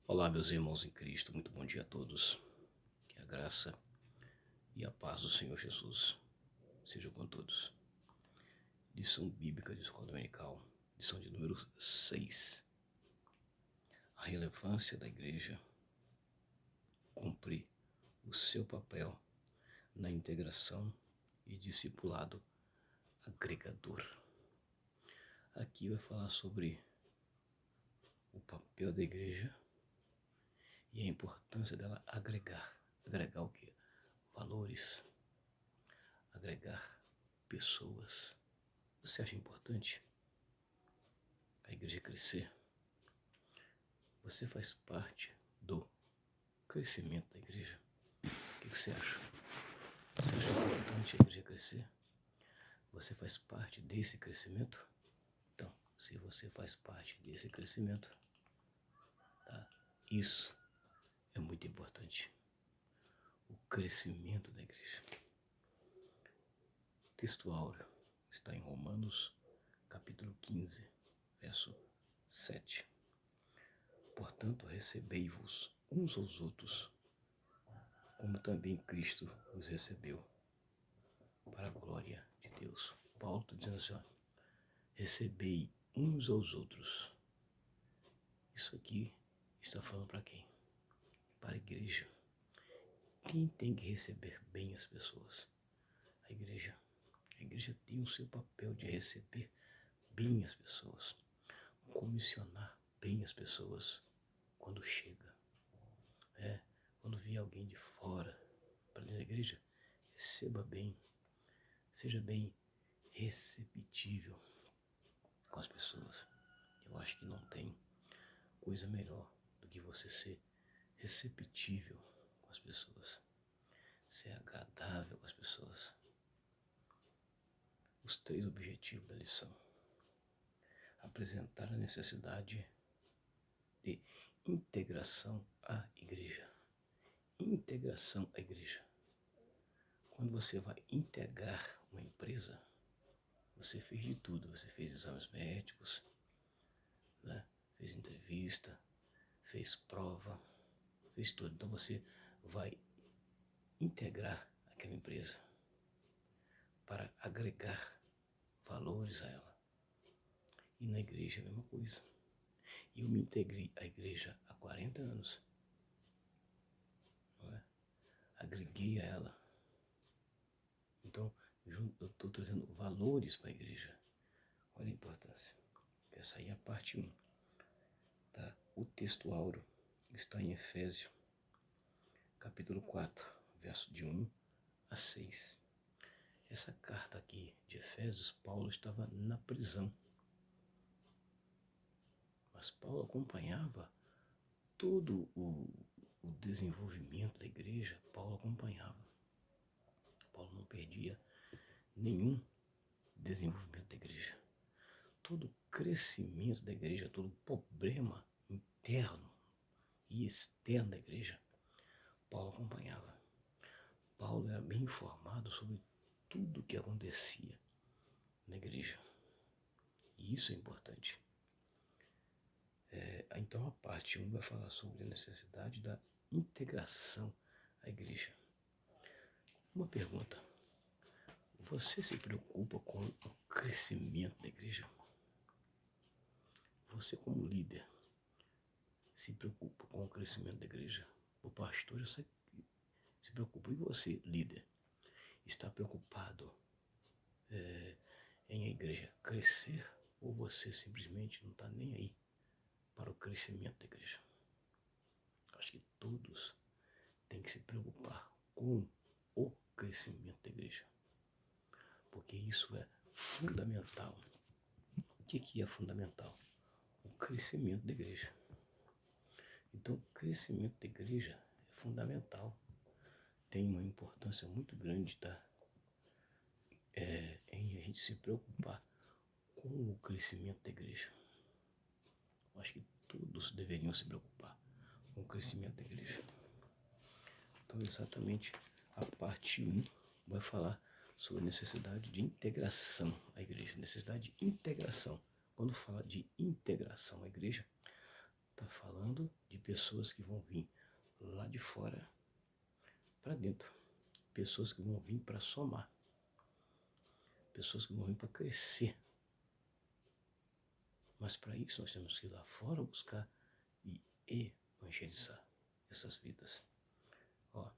Olá, meus irmãos em Cristo, muito bom dia a todos. Que a graça e a paz do Senhor Jesus sejam com todos. Lição bíblica de escola dominical, lição de número 6. A relevância da igreja cumprir o seu papel na integração e discipulado agregador. Aqui vai falar sobre o papel da igreja e a importância dela agregar. Agregar o quê? Valores, agregar pessoas. Você acha importante a igreja crescer? Você faz parte do crescimento da igreja? O que você acha? Você acha importante a igreja crescer? Você faz parte desse crescimento? Então, se você faz parte desse crescimento, tá? Isso é muito importante. O crescimento da igreja. O texto áureo está em Romanos, capítulo 15, verso 7. Portanto, recebei-vos uns aos outros, como também Cristo os recebeu, para a glória de Deus. Paulo está dizendo assim, ó, recebei uns aos outros. Isso aqui está falando para quem? Para a igreja. Quem tem que receber bem as pessoas? A igreja. A igreja tem o seu papel de receber bem as pessoas, comissionar bem as pessoas quando chega. Quando vier alguém de fora para dentro da igreja, receba bem, seja bem receptível com as pessoas. Eu acho que não tem coisa melhor do que você ser receptível com as pessoas, ser agradável com as pessoas. Os 3 objetivos da lição: apresentar a necessidade de integração à igreja. Integração à igreja. Quando você vai integrar uma empresa, você fez de tudo. Você fez exames médicos, né? Fez entrevista, fez prova, fez tudo. Então você vai integrar aquela empresa para agregar valores a ela. E na igreja é a mesma coisa. Eu me integrei à igreja há 40 anos. Não é? Agreguei a ela. Então, eu estou trazendo valores para a igreja. Olha a importância. Essa aí é a parte 1. Tá? O texto áureo está em Efésios, capítulo 4, verso de 1 a 6. Essa carta aqui de Efésios, Paulo estava na prisão. Mas Paulo acompanhava todo o desenvolvimento da igreja. Paulo acompanhava. Paulo não perdia nenhum desenvolvimento da igreja. Todo crescimento da igreja, todo problema interno e externo da igreja, Paulo acompanhava. Paulo era bem informado sobre tudo o que acontecia na igreja. E isso é importante. Então a parte 1 vai falar sobre a necessidade da integração à igreja. Uma pergunta: você se preocupa com o crescimento da igreja? Você como líder se preocupa com o crescimento da igreja? O pastor já se preocupa. E você, líder, está preocupado em a igreja crescer, ou você simplesmente não está nem aí para o crescimento da igreja? Acho que todos têm que se preocupar com o crescimento da igreja, porque isso é fundamental. O que é fundamental? O crescimento da igreja. Então, o crescimento da igreja é fundamental. Tem uma importância muito grande, tá? Em a gente se preocupar com o crescimento da igreja. Eu acho que todos deveriam se preocupar com o crescimento da igreja. Então, exatamente a parte 1 vai falar sobre a necessidade de integração à igreja. Necessidade de integração. Quando fala de integração à igreja, Está falando de pessoas que vão vir lá de fora para dentro. Pessoas que vão vir para somar. Pessoas que vão vir para crescer. Mas para isso nós temos que ir lá fora buscar e evangelizar essas vidas. Ó,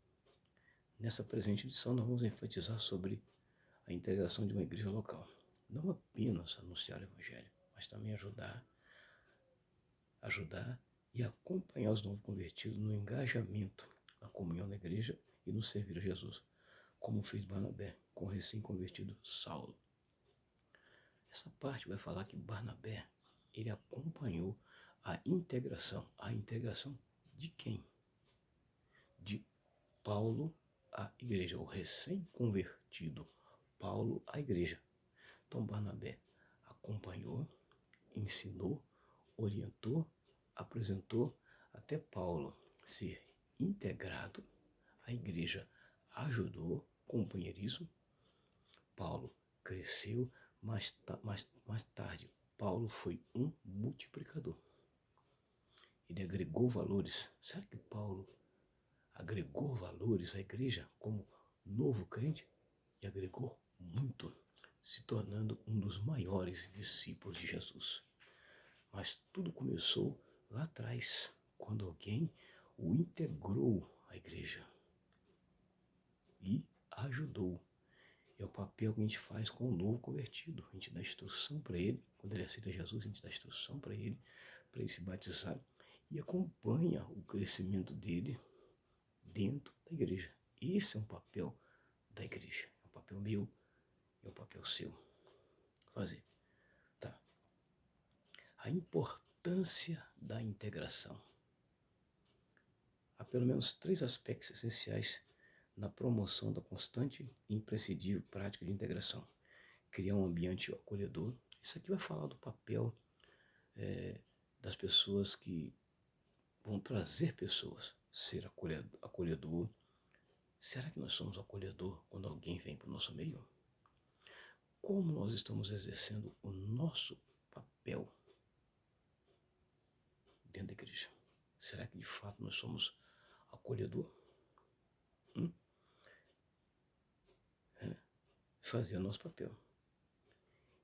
nessa presente edição nós vamos enfatizar sobre a integração de uma igreja local. Não apenas anunciar o evangelho, mas também ajudar e acompanhar os novos convertidos no engajamento, na comunhão da igreja e no servir a Jesus, como fez Barnabé com o recém-convertido Saulo. Essa parte vai falar que Barnabé, ele acompanhou a integração de quem? De Paulo à igreja, o recém-convertido Paulo à igreja. Então Barnabé acompanhou, ensinou, orientou, apresentou até Paulo ser integrado à igreja, ajudou, companheirismo. Paulo cresceu, mais tarde Paulo foi um multiplicador. Ele agregou valores. Será que Paulo agregou valores à igreja como novo crente? E agregou muito, se tornando um dos maiores discípulos de Jesus. Mas tudo começou lá atrás, quando alguém o integrou à igreja e ajudou. É o papel que a gente faz com o novo convertido. A gente dá instrução para ele. Quando ele aceita Jesus, a gente dá instrução para ele se batizar e acompanha o crescimento dele dentro da igreja. Esse é um papel da igreja. É um papel meu, é um papel seu. Fazer. Tá. A importância da integração. Há pelo menos 3 aspectos essenciais na promoção da constante e imprescindível prática de integração. Criar um ambiente acolhedor. Isso aqui vai falar do papel das pessoas que vão trazer pessoas. Ser acolhedor. Será que nós somos acolhedor quando alguém vem para o nosso meio? Como nós estamos exercendo o nosso papel dentro da igreja? Será que de fato nós somos acolhedor? Fazer o nosso papel.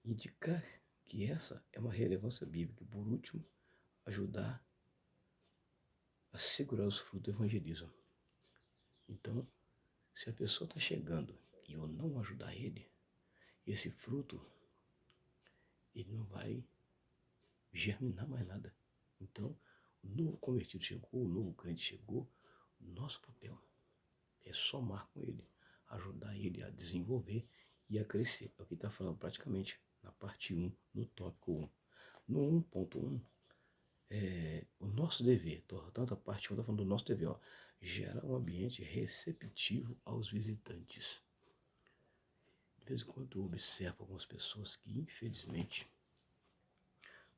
Indicar que essa é uma relevância bíblica. E, por último, ajudar a segurar os frutos do evangelismo. Então, se a pessoa está chegando e eu não ajudar ele, esse fruto, ele não vai germinar mais nada. Então, o novo convertido chegou, o novo crente chegou, nosso papel é somar com ele, ajudar ele a desenvolver e a crescer. É o que está falando praticamente na parte 1, no tópico 1. No 1.1, o nosso dever, tanto a parte 1 está falando do nosso dever, ó, gera um ambiente receptivo aos visitantes. De vez em quando eu observo algumas pessoas que, infelizmente,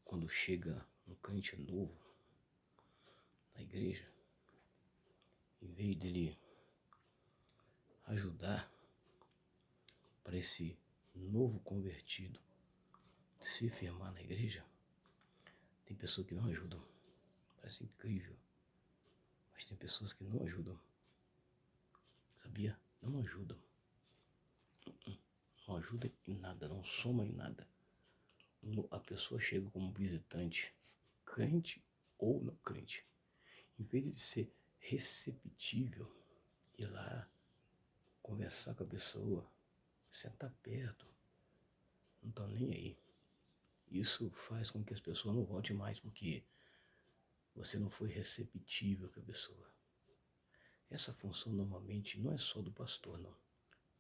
quando chega um crente novo na igreja, em vez dele ajudar para esse novo convertido se firmar na igreja, tem pessoas que não ajudam. Parece incrível, mas tem pessoas que não ajudam. Sabia? Não ajudam. Não ajuda em nada, não soma em nada. A pessoa chega como visitante, crente ou não crente. Em vez de ser receptível, ir lá, conversar com a pessoa, sentar perto, não estão nem aí. Isso faz com que as pessoas não voltem mais, porque você não foi receptível com a pessoa. Essa função normalmente não é só do pastor, não.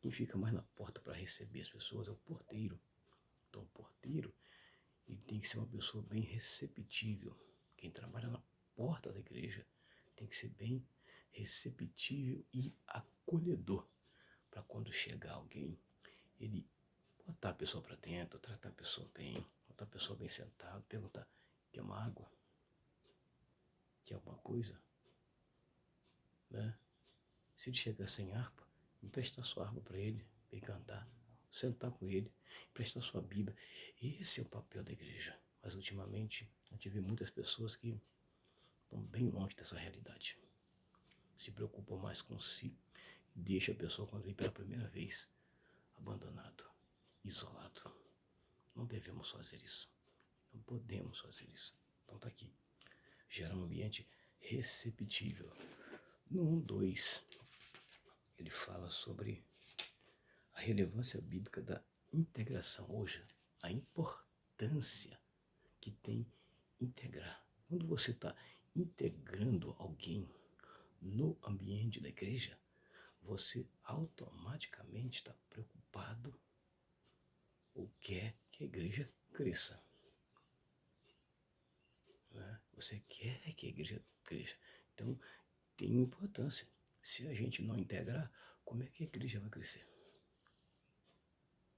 Quem fica mais na porta para receber as pessoas é o porteiro. Então o porteiro, ele tem que ser uma pessoa bem receptível. Quem trabalha na porta da igreja tem que ser bem receptível e acolhedor, para quando chegar alguém, ele botar a pessoa para dentro, tratar a pessoa bem, botar a pessoa bem sentada, perguntar: quer uma água? Quer alguma coisa? Né? Se ele chegar sem harpa, emprestar sua harpa para ele cantar, sentar com ele, emprestar sua Bíblia. Esse é o papel da igreja. Mas ultimamente, eu tive muitas pessoas que bem longe dessa realidade. Se preocupa mais com si, deixa a pessoa quando vem pela primeira vez abandonado, isolado. Não devemos fazer isso. Não podemos fazer isso. Então tá aqui. Gera um ambiente receptível. No 1:2, ele fala sobre a relevância bíblica da integração. Hoje, a importância que tem integrar. Quando você está integrando alguém no ambiente da igreja, você automaticamente está preocupado ou quer que a igreja cresça. Né? Você quer que a igreja cresça. Então, tem importância. Se a gente não integrar, como é que a igreja vai crescer?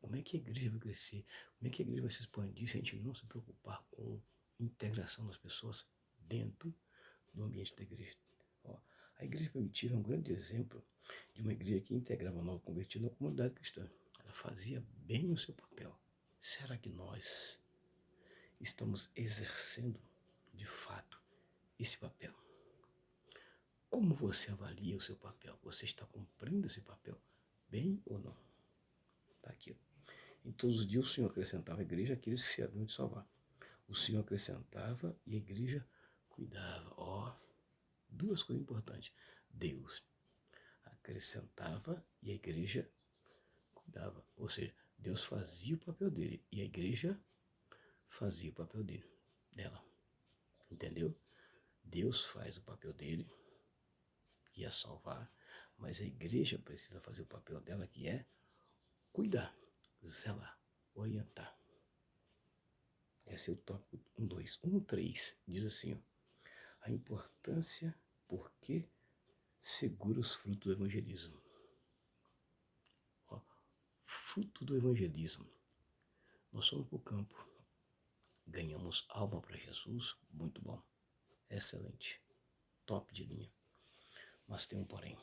Como é que a igreja vai crescer? Como é que a igreja vai se expandir se a gente não se preocupar com a integração das pessoas dentro do ambiente da igreja? Ó, a igreja primitiva é um grande exemplo de uma igreja que integrava o novo convertido na comunidade cristã. Ela fazia bem o seu papel. Será que nós estamos exercendo, de fato, esse papel? Como você avalia o seu papel? Você está cumprindo esse papel bem ou não? Está aqui. Em todos os dias o Senhor acrescentava à igreja aqueles que se haviam de salvar. O Senhor acrescentava e a igreja cuidava. Ó, duas coisas importantes. Deus acrescentava e a igreja cuidava. Ou seja, Deus fazia o papel dele e a igreja fazia o papel dela. Entendeu? Deus faz o papel dele, que é salvar, mas a igreja precisa fazer o papel dela, que é cuidar, zelar, orientar. Esse é o tópico 1:2. 1:3 diz assim, ó, a importância porque segura os frutos do evangelismo. Ó, fruto do evangelismo. Nós somos para o campo, ganhamos alma para Jesus, muito bom, excelente, top de linha. Mas tem um porém.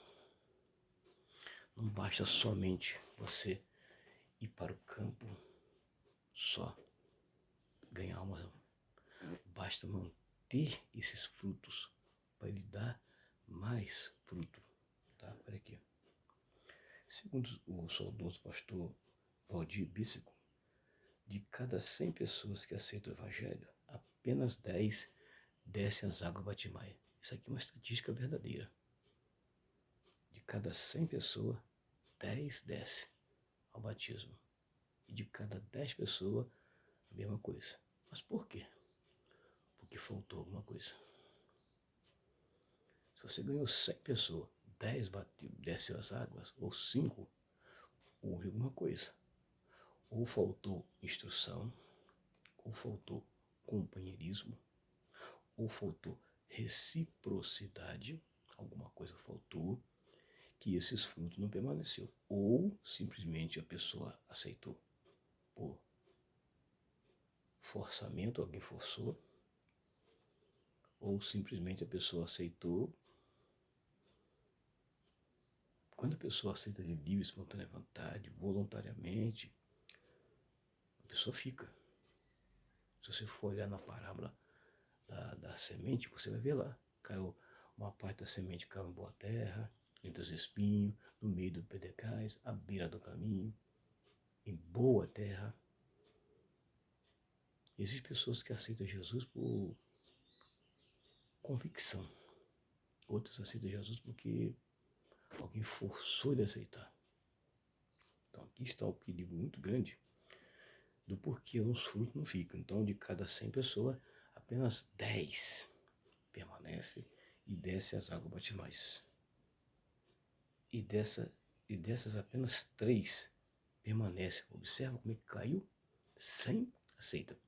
Não basta somente você ir para o campo só, ganhar alma. Basta manter esses frutos para ele dar mais fruto. Tá? Olha aqui. Segundo o saudoso pastor Valdir Bíssico, de cada 100 pessoas que aceitam o evangelho, apenas 10 descem as águas batimais. Isso aqui é uma estatística verdadeira. De cada 100 pessoas, 10 descem ao batismo. E de cada 10 pessoas, a mesma coisa. Mas por quê? Porque faltou alguma coisa. Se você ganhou 100 pessoas, 10 desceu as águas, ou 5, houve alguma coisa. Ou faltou instrução, ou faltou companheirismo, ou faltou reciprocidade, alguma coisa faltou, que esses frutos não permaneceu. Ou simplesmente a pessoa aceitou por forçamento, alguém forçou, ou simplesmente a pessoa aceitou. Quando a pessoa aceita de livre, espontânea vontade, voluntariamente, a pessoa fica. Se você for olhar na parábola da semente, você vai ver lá. Caiu uma parte da semente caiu em boa terra, entre os espinhos, no meio do pedregais, à beira do caminho, em boa terra. Existem pessoas que aceitam Jesus por convicção. Outros aceitam Jesus porque alguém forçou ele a aceitar. Então aqui está um perigo muito grande do porquê os frutos não ficam. Então de cada 100 pessoas, apenas 10 permanece e desce as águas batimais. E dessas apenas 3 permanecem. Observa como é que caiu. 100 aceita.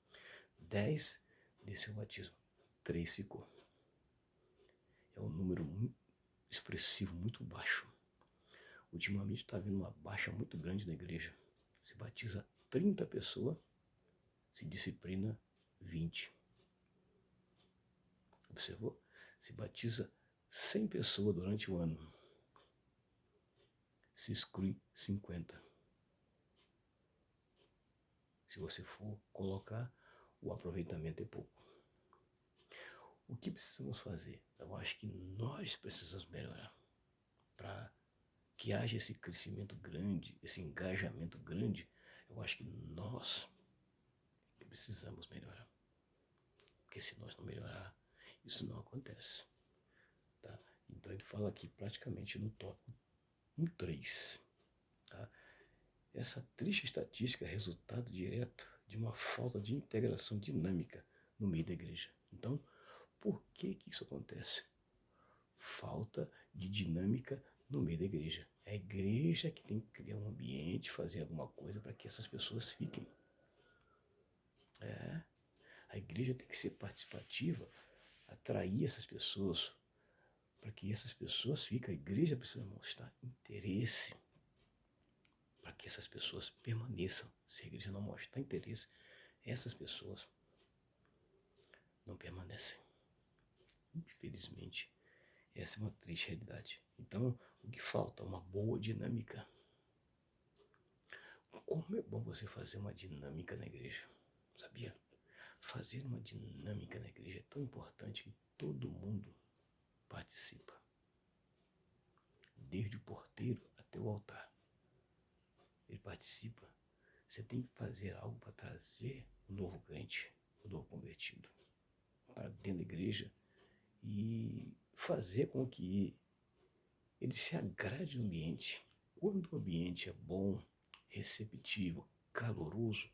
10 desceu o batismo. 3 ficou. É um número muito expressivo, muito baixo. Ultimamente está havendo uma baixa muito grande na igreja. Se batiza 30 pessoas, se disciplina 20. Observou? Se batiza 100 pessoas durante o ano, se exclui 50. Se você for colocar, o aproveitamento é pouco. O que precisamos fazer? Eu acho que nós precisamos melhorar para que haja esse crescimento grande, esse engajamento grande. Eu acho que nós precisamos melhorar. Porque se nós não melhorar, isso não acontece. Tá? Então ele fala aqui praticamente no tópico 1.3. Tá? Essa triste estatística é resultado direto de uma falta de integração dinâmica no meio da igreja. Então, por que isso acontece? Falta de dinâmica no meio da igreja. É a igreja que tem que criar um ambiente, fazer alguma coisa para que essas pessoas fiquem. A igreja tem que ser participativa, atrair essas pessoas, para que essas pessoas fiquem. A igreja precisa mostrar interesse para que essas pessoas permaneçam. Se a igreja não mostrar interesse, essas pessoas não permanecem. Infelizmente, essa é uma triste realidade. Então, o que falta? Uma boa dinâmica. Como é bom você fazer uma dinâmica na igreja, sabia? Fazer uma dinâmica na igreja é tão importante que todo mundo participa. Desde o porteiro até o altar. Ele participa. Você tem que fazer algo para trazer o novo crente, o novo convertido, para dentro da igreja e fazer com que ele se agrade no ambiente. Quando o ambiente é bom, receptivo, caloroso,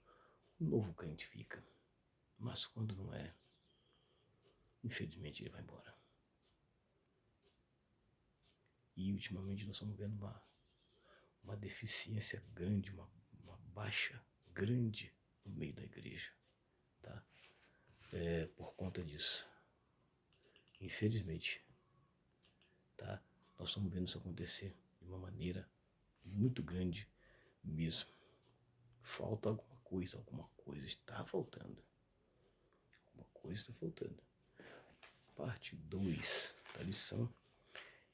o novo crente fica. Mas quando não é, infelizmente ele vai embora. E ultimamente nós estamos vendo uma deficiência grande, uma baixa grande no meio da igreja. Tá? Por conta disso. Infelizmente. Tá? Nós estamos vendo isso acontecer de uma maneira muito grande mesmo. Falta alguma coisa está faltando. Alguma coisa está faltando. Parte 2 da lição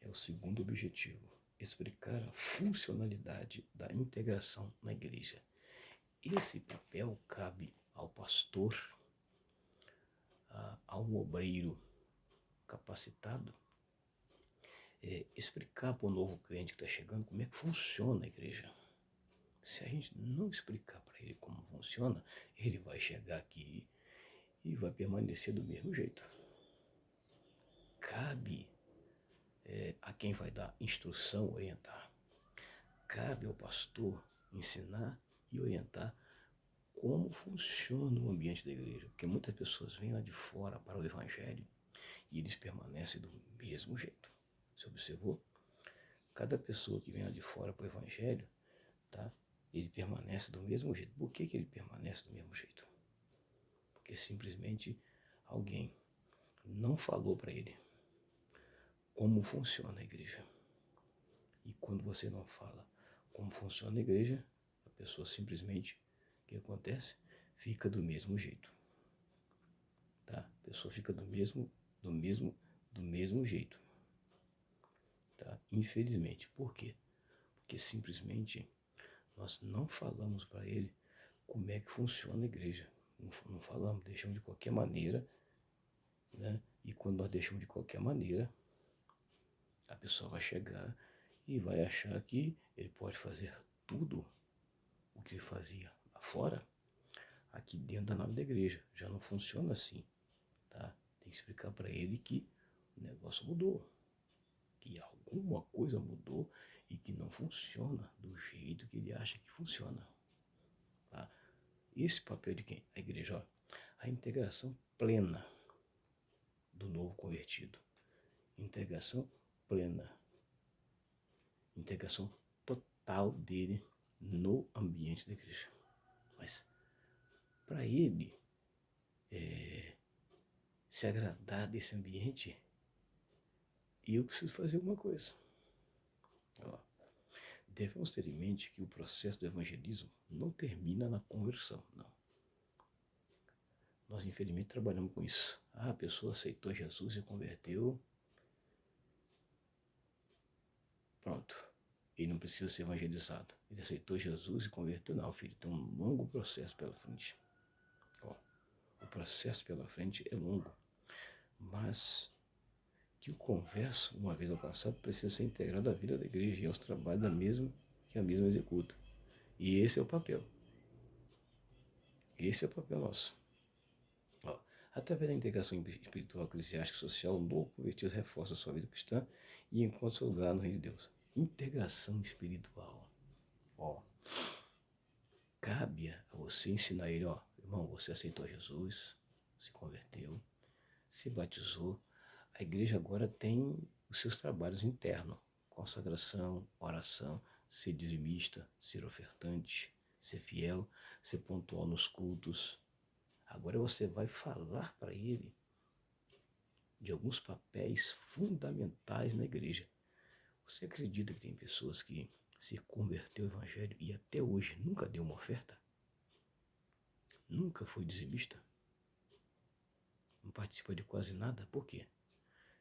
é o segundo objetivo: explicar a funcionalidade da integração na igreja. Esse papel cabe ao pastor, ao obreiro capacitado, explicar para o novo crente que está chegando como é que funciona a igreja. Se a gente não explicar para ele como funciona, ele vai chegar aqui e vai permanecer do mesmo jeito. Cabe a quem vai dar instrução orientar. Cabe ao pastor ensinar e orientar como funciona o ambiente da igreja. Porque muitas pessoas vêm lá de fora para o evangelho e eles permanecem do mesmo jeito. Você observou? Cada pessoa que vem lá de fora para o evangelho, tá? Ele permanece do mesmo jeito. Por que ele permanece do mesmo jeito? Porque simplesmente alguém não falou para ele como funciona a igreja. E quando você não fala como funciona a igreja, a pessoa simplesmente, o que acontece? Fica do mesmo jeito. Tá? A pessoa fica do mesmo jeito. Tá? Infelizmente. Por quê? Porque simplesmente nós não falamos para ele como é que funciona a igreja. Não falamos, deixamos de qualquer maneira, né? E quando nós deixamos de qualquer maneira, a pessoa vai chegar e vai achar que ele pode fazer tudo o que ele fazia lá fora, aqui dentro da nave da igreja. Já não funciona assim, tá? Tem que explicar para ele que o negócio mudou, que alguma coisa mudou e que não funciona do jeito que ele acha que funciona. Tá? Esse papel de quem? A igreja, ó, a integração plena do novo convertido. Integração plena. Integração total dele no ambiente da igreja. Mas para ele se agradar desse ambiente, eu preciso fazer alguma coisa. Ó, devemos ter em mente que o processo do evangelismo não termina na conversão, não. Nós, infelizmente, trabalhamos com isso. A pessoa aceitou Jesus e converteu. Pronto. Ele não precisa ser evangelizado. Ele aceitou Jesus e converteu. Não, filho, tem um longo processo pela frente. Ó, o processo pela frente é longo. mas que o converso, uma vez alcançado, precisa ser integrado à vida da igreja e aos trabalhos que a mesma executa. E esse é o papel. Esse é o papel nosso. Ó, através da integração espiritual, eclesiástica e social, o novo convertido reforça a sua vida cristã e encontra seu lugar no reino de Deus. Integração espiritual. Ó, cabe a você ensinar ele, ó, irmão, você aceitou Jesus, se converteu, se batizou. A igreja agora tem os seus trabalhos internos, consagração, oração, ser dizimista, ser ofertante, ser fiel, ser pontual nos cultos. Agora você vai falar para ele de alguns papéis fundamentais na igreja. Você acredita que tem pessoas que se converteu ao evangelho e até hoje nunca deu uma oferta? Nunca foi dizimista? Não participa de quase nada? Por quê?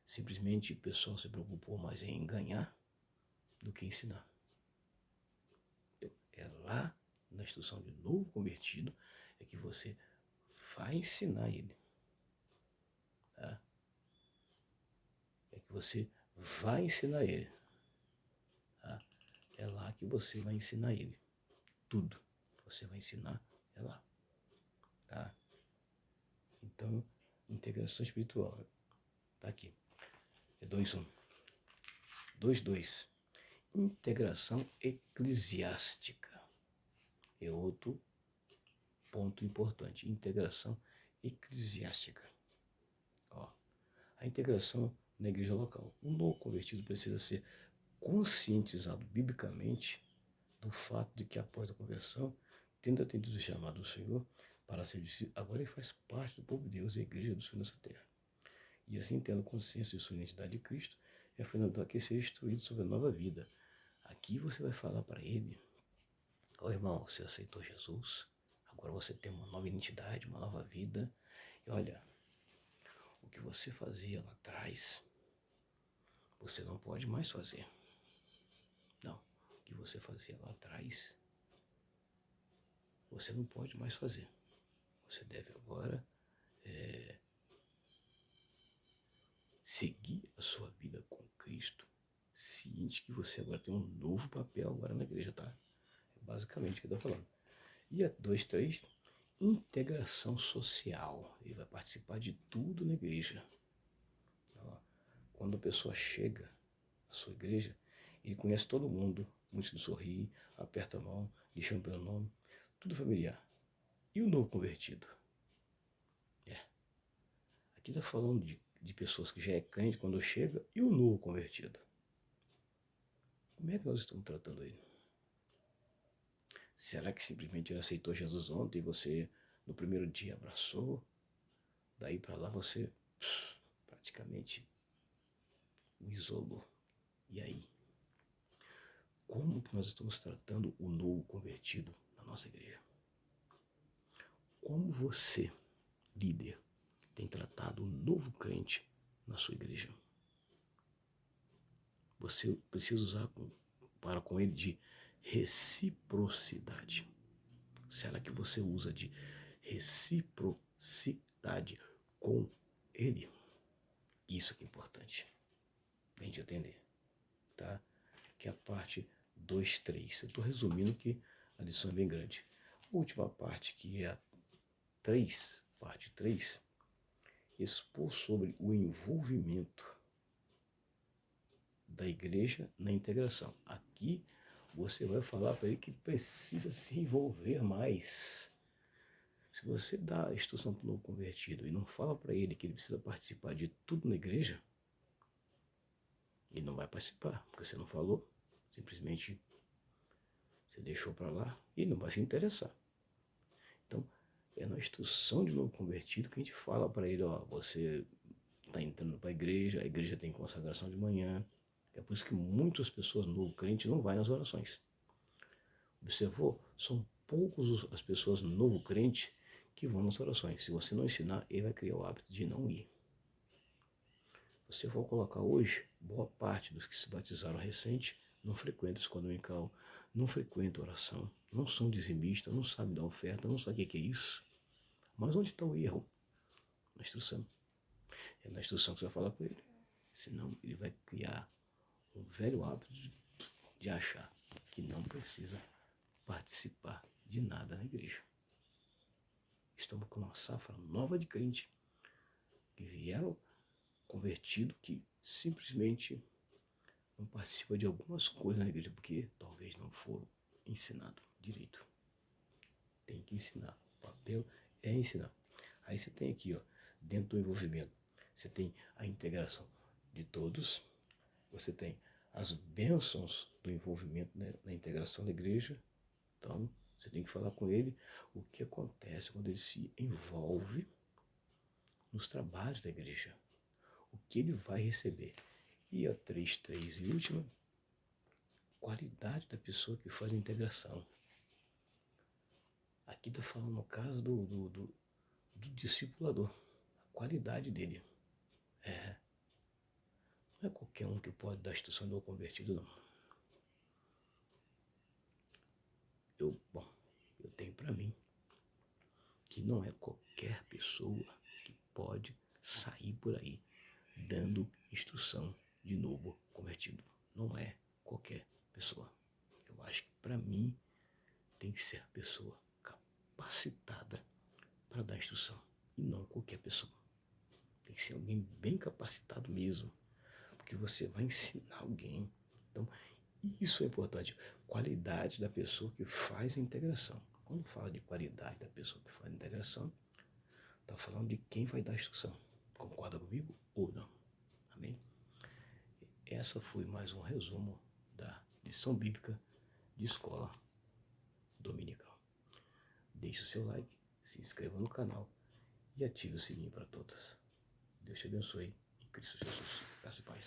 Simplesmente o pessoal se preocupou mais em ganhar do que ensinar. É lá na instrução de novo convertido é que você vai ensinar ele. Tá? É que você vai ensinar ele. Tá? É lá que você vai ensinar ele. Tudo você vai ensinar é lá. Tá? Então, integração espiritual. Tá aqui. É 2:1. 2:2. Integração eclesiástica. É outro ponto importante. Integração eclesiástica. Ó, a integração na igreja local. O novo convertido precisa ser conscientizado biblicamente do fato de que após a conversão, tendo atendido o chamado do Senhor para ser discípulo, agora ele faz parte do povo de Deus e a igreja do Senhor nessa terra. E assim, tendo consciência de sua identidade de Cristo, é fundamental que seja instruído sobre a nova vida. Aqui você vai falar para ele: ó irmão, você aceitou Jesus, agora você tem uma nova identidade, uma nova vida. E olha, o que você fazia lá atrás, você não pode mais fazer. Não, o que você fazia lá atrás, você não pode mais fazer. Você deve agora seguir a sua vida com Cristo, ciente que você agora tem um novo papel agora na igreja, tá? É basicamente o que eu estou falando. E a 2:3, integração social. Ele vai participar de tudo na igreja. Quando a pessoa chega à sua igreja, ele conhece todo mundo, muitos lhe sorri, aperta a mão, lhe chama pelo nome, tudo familiar. E o novo convertido? Aqui está falando de pessoas que já é crente quando chega, e o novo convertido? Como é que nós estamos tratando ele? Será que simplesmente ele aceitou Jesus ontem e você no primeiro dia abraçou? Daí para lá você praticamente o isolou. E aí? Como que nós estamos tratando o novo convertido na nossa igreja? Como você, líder, tem tratado o novo crente na sua igreja? Você precisa usar para com ele de reciprocidade. Será que você usa de reciprocidade com ele? Isso que é importante pra gente entender, tá? Que é a parte 2:3. Eu estou resumindo que a lição é bem grande. A última parte, que é a 3, parte 3, expor sobre o envolvimento da igreja na integração. Aqui você vai falar para ele que precisa se envolver mais. Se você dá a instrução para o novo convertido e não fala para ele que ele precisa participar de tudo na igreja, ele não vai participar, porque você não falou, simplesmente você deixou para lá e não vai se interessar. Então, é na instrução de novo convertido que a gente fala para ele: ó, você está entrando para a igreja tem consagração de manhã. É por isso que muitas pessoas, novo crente, não vai nas orações. Observou? São poucos as pessoas novo crente que vão nas orações. Se você não ensinar, ele vai criar o hábito de não ir. Se você for colocar hoje, boa parte dos que se batizaram recente não frequenta escola dominical, não frequenta oração, não são dizimistas, não sabem dar oferta, não sabem o que é isso. Mas onde está o erro? Na instrução. É na instrução que você vai falar com ele. Senão ele vai criar um velho hábito de achar que não precisa participar de nada na igreja. Estamos com uma safra nova de crente que vieram convertido, que simplesmente não participa de algumas coisas na igreja porque talvez não foram ensinados direito. Tem que ensinar. O papel é ensinar. Aí você tem aqui, ó, dentro do envolvimento, você tem a integração de todos, você tem as bênçãos do envolvimento, né, na integração da igreja. Então, você tem que falar com ele o que acontece quando ele se envolve nos trabalhos da igreja. O que ele vai receber. E a 3 e última, qualidade da pessoa que faz a integração. Aqui está falando no caso do discipulador, a qualidade dele. Não é qualquer um que pode dar a instrução do convertido, não. Eu tenho para mim que não é qualquer pessoa que pode sair por aí dando instrução de novo convertido. Não é qualquer pessoa. Eu acho que para mim tem que ser a pessoa capacitada para dar instrução e não qualquer pessoa. Tem que ser alguém bem capacitado mesmo, porque você vai ensinar alguém. Então, isso é importante. Qualidade da pessoa que faz a integração. Quando fala de qualidade da pessoa que faz a integração, está falando de quem vai dar a instrução. Concorda comigo ou não? Amém? Essa foi mais um resumo da lição bíblica de escola dominical. Deixe o seu like, se inscreva no canal e ative o sininho para todas. Deus te abençoe em Cristo Jesus. Graça e paz.